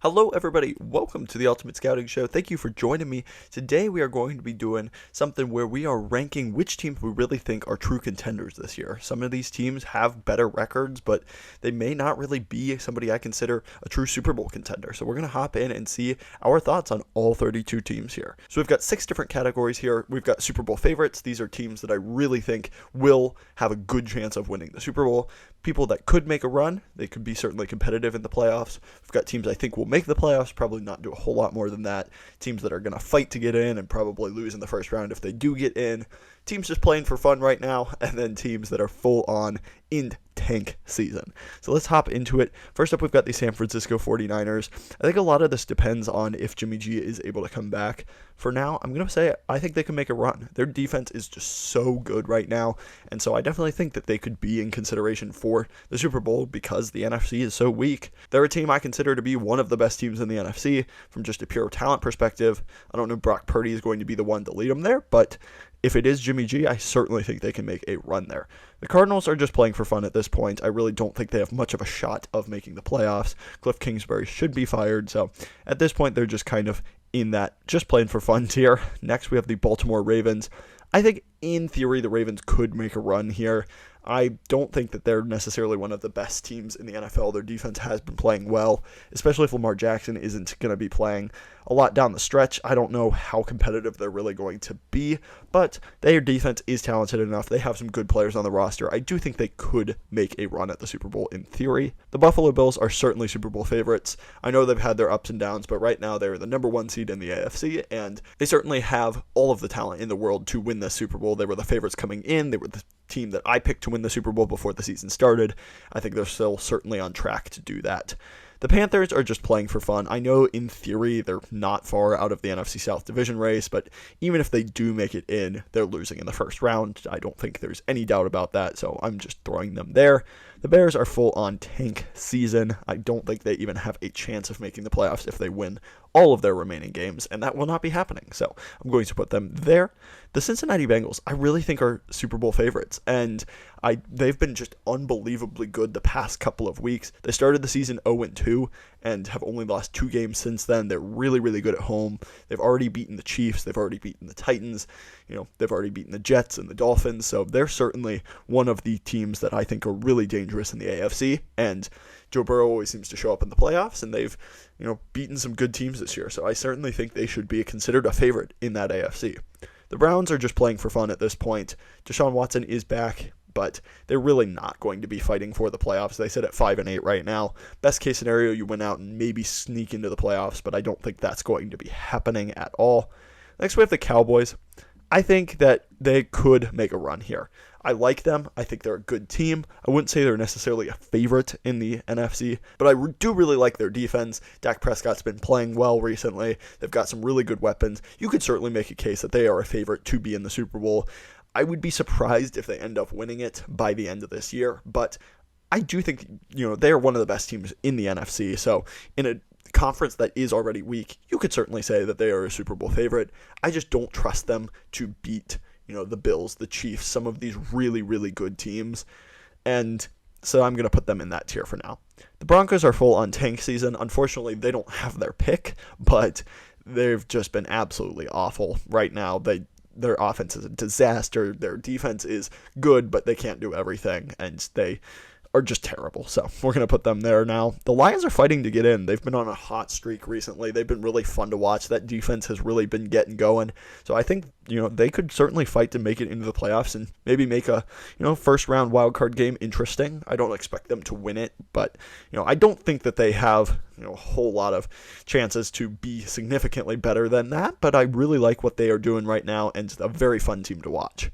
Hello everybody, welcome to the Ultimate Scouting Show. Thank you for joining me. Today we are going to be doing something where we are ranking which teams we really think are true contenders this year. Some of these teams have better records, but they may not really be somebody I consider a true Super Bowl contender. So we're going to hop in and see our thoughts on all 32 teams here. So we've got 6 different categories here. We've got Super Bowl favorites. These are teams that I really think will have a good chance of winning the Super Bowl. People that could make a run, they could be certainly competitive in the playoffs. We've got teams I think will make the playoffs, probably not do a whole lot more than that. Teams that are going to fight to get in and probably lose in the first round if they do get in. Teams just playing for fun right now, and then teams that are full on in tank season. So let's hop into it. First up, we've got the San Francisco 49ers. I think a lot of this depends on if Jimmy G is able to come back. For now, I'm going to say I think they can make a run. Their defense is just so good right now, and so I definitely think that they could be in consideration for the Super Bowl because the NFC is so weak. They're a team I consider to be one of the best teams in the NFC from just a pure talent perspective. I don't know if Brock Purdy is going to be the one to lead them there, but if it is Jimmy G, I certainly think they can make a run there. The Cardinals are just playing for fun at this point. I really don't think they have much of a shot of making the playoffs. Cliff Kingsbury should be fired, so at this point they're just kind of in that just playing for fun tier. Next we have the Baltimore Ravens. I think in theory the Ravens could make a run here. I don't think that they're necessarily one of the best teams in the NFL. Their defense has been playing well, especially if Lamar Jackson isn't going to be playing a lot down the stretch. I don't know how competitive they're really going to be, but their defense is talented enough. They have some good players on the roster. I do think they could make a run at the Super Bowl in theory. The Buffalo Bills are certainly Super Bowl favorites. I know they've had their ups and downs, but right now they're the number 1 seed in the AFC, and they certainly have all of the talent in the world to win this Super Bowl. They were the favorites coming in. They were the team that I picked to win the Super Bowl before the season started. I think they're still certainly on track to do that. The Panthers are just playing for fun. I know in theory they're not far out of the NFC South division race, but even if they do make it in, they're losing in the first round. I don't think there's any doubt about that, so I'm just throwing them there. The Bears are full on tank season. I don't think they even have a chance of making the playoffs if they win all of their remaining games, and that will not be happening, so I'm going to put them there. The Cincinnati Bengals, I really think are Super Bowl favorites, and they've been just unbelievably good the past couple of weeks. They started the season 0-2 and have only lost 2 games since then. They're really, really good at home. They've already beaten the Chiefs. They've already beaten the Titans. They've already beaten the Jets and the Dolphins, so they're certainly one of the teams that I think are really dangerous in the AFC, and Joe Burrow always seems to show up in the playoffs, and they've beaten some good teams this year, so I certainly think they should be considered a favorite in that AFC. The Browns are just playing for fun at this point. Deshaun Watson is back, but they're really not going to be fighting for the playoffs. They sit at 5-8 right now. Best case scenario, you win out and maybe sneak into the playoffs, but I don't think that's going to be happening at all. Next, we have the Cowboys. I think that they could make a run here. I like them. I think they're a good team. I wouldn't say they're necessarily a favorite in the NFC, but I do really like their defense. Dak Prescott's been playing well recently. They've got some really good weapons. You could certainly make a case that they are a favorite to be in the Super Bowl. I would be surprised if they end up winning it by the end of this year, but I do think, they are one of the best teams in the NFC, so in a conference that is already weak, you could certainly say that they are a Super Bowl favorite. I just don't trust them to beat, the Bills, the Chiefs, some of these really, really good teams, and so I'm going to put them in that tier for now. The Broncos are full on tank season. Unfortunately, they don't have their pick, but they've just been absolutely awful right now. Their offense is a disaster. Their defense is good, but they can't do everything, and they are just terrible. So we're going to put them there now. The Lions are fighting to get in. They've been on a hot streak recently. They've been really fun to watch. That defense has really been getting going. So I think, they could certainly fight to make it into the playoffs and maybe make a, first round wildcard game interesting. I don't expect them to win it, but, I don't think that they have, a whole lot of chances to be significantly better than that, but I really like what they are doing right now, and it's a very fun team to watch.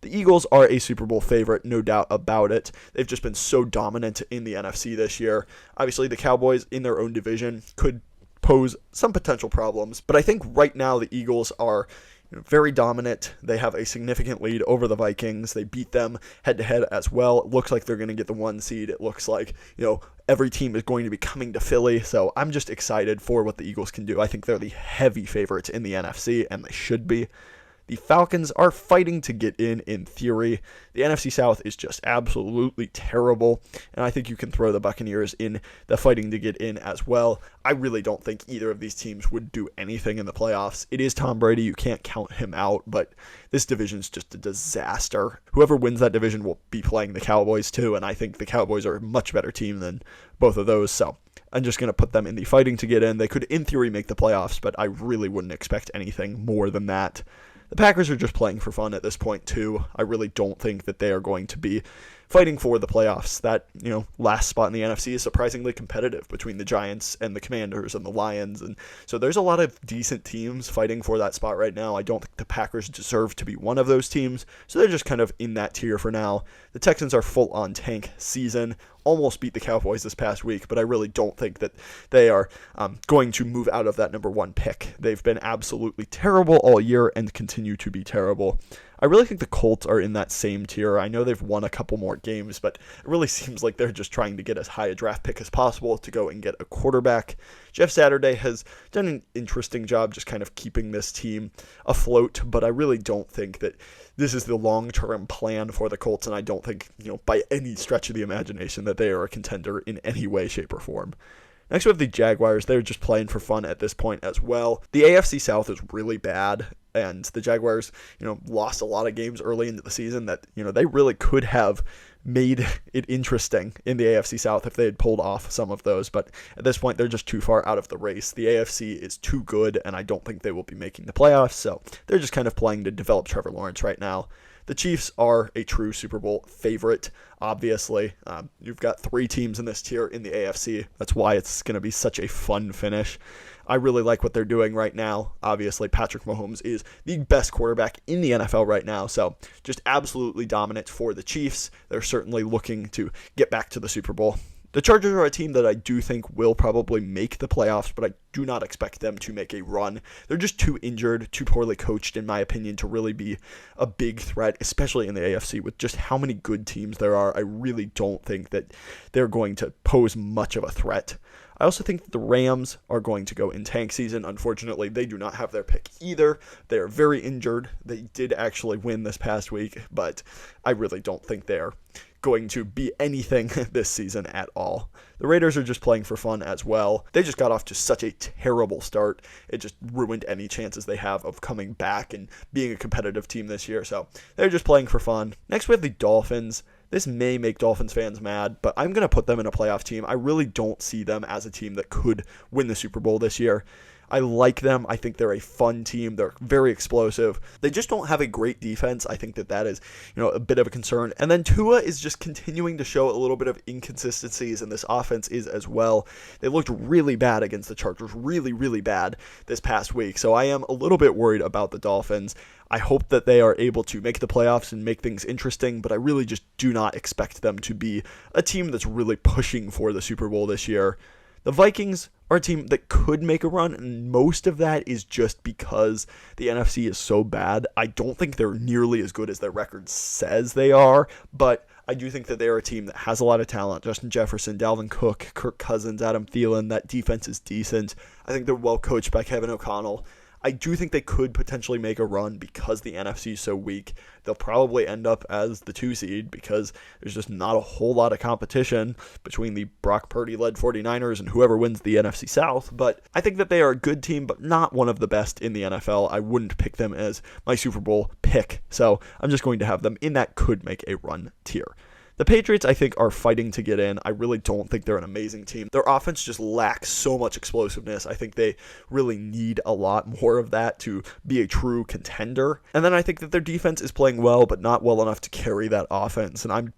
The Eagles are a Super Bowl favorite, no doubt about it. They've just been so dominant in the NFC this year. Obviously, the Cowboys in their own division could pose some potential problems, but I think right now the Eagles are very dominant. They have a significant lead over the Vikings. They beat them head-to-head as well. It looks like they're going to get the 1 seed. It looks like, every team is going to be coming to Philly, so I'm just excited for what the Eagles can do. I think they're the heavy favorites in the NFC, and they should be. The Falcons are fighting to get in theory. The NFC South is just absolutely terrible, and I think you can throw the Buccaneers in the fighting to get in as well. I really don't think either of these teams would do anything in the playoffs. It is Tom Brady. You can't count him out, but this division is just a disaster. Whoever wins that division will be playing the Cowboys too, and I think the Cowboys are a much better team than both of those, so I'm just going to put them in the fighting to get in. They could, in theory, make the playoffs, but I really wouldn't expect anything more than that. The Packers are just playing for fun at this point, too. I really don't think that they are going to be fighting for the playoffs. That, last spot in the NFC is surprisingly competitive between the Giants and the Commanders and the Lions. And so there's a lot of decent teams fighting for that spot right now. I don't think the Packers deserve to be one of those teams, so they're just kind of in that tier for now. The Texans are full on tank season. Almost beat the Cowboys this past week, but I really don't think that they are going to move out of that number one pick. They've been absolutely terrible all year and continue to be terrible. I really think the Colts are in that same tier. I know they've won a couple more games, but it really seems like they're just trying to get as high a draft pick as possible to go and get a quarterback. Jeff Saturday has done an interesting job just kind of keeping this team afloat, but I really don't think that this is the long-term plan for the Colts, and I don't think, by any stretch of the imagination that they are a contender in any way, shape, or form. Next, we have the Jaguars. They're just playing for fun at this point as well. The AFC South is really bad, and the Jaguars, lost a lot of games early into the season that, they really could have made it interesting in the AFC South if they had pulled off some of those, but at this point, they're just too far out of the race. The AFC is too good, and I don't think they will be making the playoffs, so they're just kind of playing to develop Trevor Lawrence right now. The Chiefs are a true Super Bowl favorite, obviously. You've got 3 teams in this tier in the AFC. That's why it's going to be such a fun finish. I really like what they're doing right now. Obviously, Patrick Mahomes is the best quarterback in the NFL right now, so just absolutely dominant for the Chiefs. They're certainly looking to get back to the Super Bowl. The Chargers are a team that I do think will probably make the playoffs, but I do not expect them to make a run. They're just too injured, too poorly coached, in my opinion, to really be a big threat, especially in the AFC. With just how many good teams there are, I really don't think that they're going to pose much of a threat. I also think that the Rams are going to go in tank season. Unfortunately, they do not have their pick either. They are very injured. They did actually win this past week, but I really don't think they're going to be anything this season at all. The Raiders are just playing for fun as well. They just got off to such a terrible start. It just ruined any chances they have of coming back and being a competitive team this year. So they're just playing for fun. Next, we have the Dolphins. This may make Dolphins fans mad, but I'm going to put them in a playoff team. I really don't see them as a team that could win the Super Bowl this year. I like them. I think they're a fun team. They're very explosive. They just don't have a great defense. I think that is, a bit of a concern. And then Tua is just continuing to show a little bit of inconsistencies, and this offense is as well. They looked really bad against the Chargers, really, really bad this past week. So I am a little bit worried about the Dolphins. I hope that they are able to make the playoffs and make things interesting, but I really just do not expect them to be a team that's really pushing for the Super Bowl this year. The Vikings are a team that could make a run, and most of that is just because the NFC is so bad. I don't think they're nearly as good as their record says they are, but I do think that they're a team that has a lot of talent. Justin Jefferson, Dalvin Cook, Kirk Cousins, Adam Thielen. That defense is decent. I think they're well coached by Kevin O'Connell. I do think they could potentially make a run because the NFC is so weak. They'll probably end up as the 2 seed because there's just not a whole lot of competition between the Brock Purdy-led 49ers and whoever wins the NFC South. But I think that they are a good team, but not one of the best in the NFL. I wouldn't pick them as my Super Bowl pick. So I'm just going to have them in that could make a run tier. The Patriots, I think, are fighting to get in. I really don't think they're an amazing team. Their offense just lacks so much explosiveness. I think they really need a lot more of that to be a true contender. And then I think that their defense is playing well, but not well enough to carry that offense. And I'm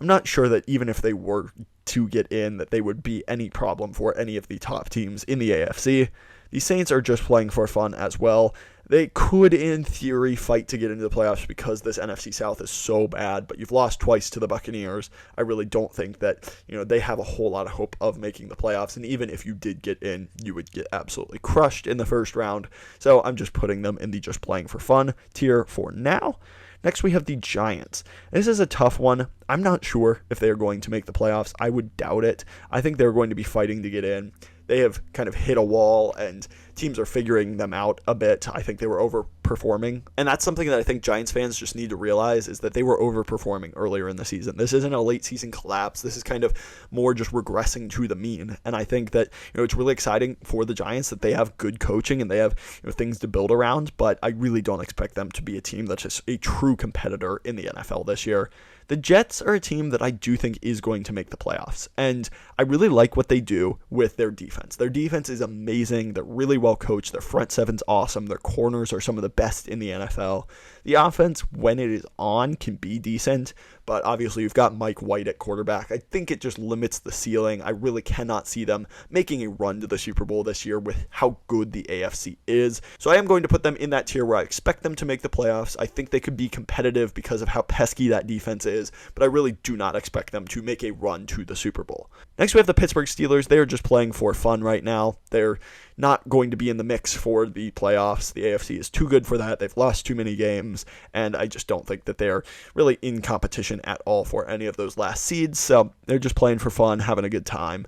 not sure that even if they were to get in, that they would be any problem for any of the top teams in the AFC. The Saints are just playing for fun as well. They could, in theory, fight to get into the playoffs because this NFC South is so bad, but you've lost twice to the Buccaneers. I really don't think that, they have a whole lot of hope of making the playoffs, and even if you did get in, you would get absolutely crushed in the first round. So I'm just putting them in the just playing for fun tier for now. Next, we have the Giants. This is a tough one. I'm not sure if they are going to make the playoffs. I would doubt it. I think they're going to be fighting to get in. they have kind of hit a wall and teams are figuring them out a bit. I think they were overperforming. And that's something that I think Giants fans just need to realize, is that they were overperforming earlier in the season. This isn't a late season collapse. This is kind of more just regressing to the mean. And I think that, it's really exciting for the Giants that they have good coaching and they have, things to build around, but I really don't expect them to be a team that's just a true competitor in the NFL this year. The Jets are a team that I do think is going to make the playoffs, and I really like what they do with their defense. Their defense is amazing. They're really well coached. Their front seven's awesome. Their corners are some of the best in the NFL. The offense, when it is on, can be decent, but obviously you've got Mike White at quarterback. I think it just limits the ceiling. I really cannot see them making a run to the Super Bowl this year with how good the AFC is. So I am going to put them in that tier where I expect them to make the playoffs. I think they could be competitive because of how pesky that defense is, but I really do not expect them to make a run to the Super Bowl. Next, we have the Pittsburgh Steelers. They are just playing for fun right now. They're not going to be in the mix for the playoffs. The AFC is too good for that. They've lost too many games, and I just don't think that they're really in competition at all for any of those last seeds. So they're just playing for fun, having a good time.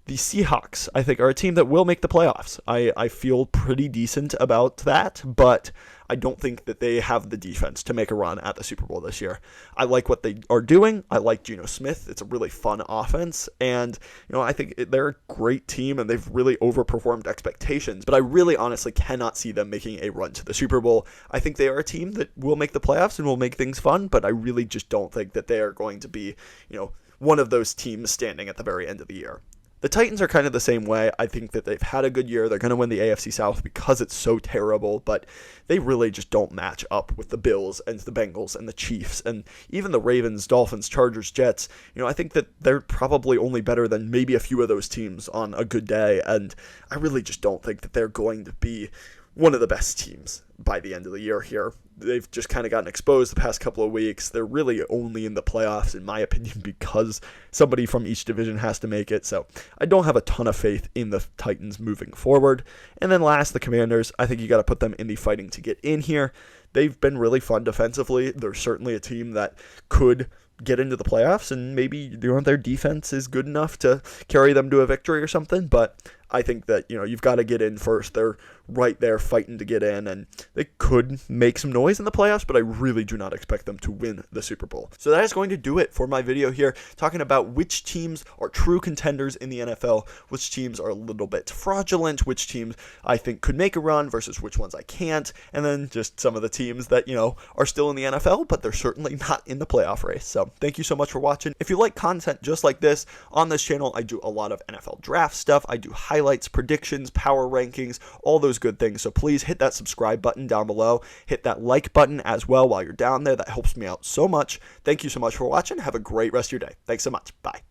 The Seahawks, I think, are a team that will make the playoffs. I feel pretty decent about that, but I don't think that they have the defense to make a run at the Super Bowl this year. I like what they are doing. I like Geno Smith. It's a really fun offense, and I think they're a great team, and they've really overperformed expectations, but I really honestly cannot see them making a run to the Super Bowl. I think they are a team that will make the playoffs and will make things fun, but I really just don't think that they are going to be, one of those teams standing at the very end of the year. The Titans are kind of the same way. I think that they've had a good year. They're going to win the AFC South because it's so terrible, but they really just don't match up with the Bills and the Bengals and the Chiefs and even the Ravens, Dolphins, Chargers, Jets. I think that they're probably only better than maybe a few of those teams on a good day, and I really just don't think that they're going to be one of the best teams by the end of the year here. They've just kind of gotten exposed the past couple of weeks. They're really only in the playoffs, in my opinion, because somebody from each division has to make it. So I don't have a ton of faith in the Titans moving forward. And then last, the Commanders. I think you got to put them in the fighting to get in here. They've been really fun defensively. They're certainly a team that could get into the playoffs, and maybe their defense is good enough to carry them to a victory or something, but I think that, you've got to get in first. They're right there fighting to get in, and they could make some noise in the playoffs, but I really do not expect them to win the Super Bowl. So that is going to do it for my video here, talking about which teams are true contenders in the NFL, which teams are a little bit fraudulent, which teams I think could make a run versus which ones I can't, and then just some of the teams that, are still in the NFL, but they're certainly not in the playoff race. So thank you so much for watching. If you like content just like this, on this channel, I do a lot of NFL draft stuff. I do highlights, predictions, power rankings, all those good things. So please hit that subscribe button down below. Hit that like button as well while you're down there. That helps me out so much. Thank you so much for watching. Have a great rest of your day. Thanks so much. Bye.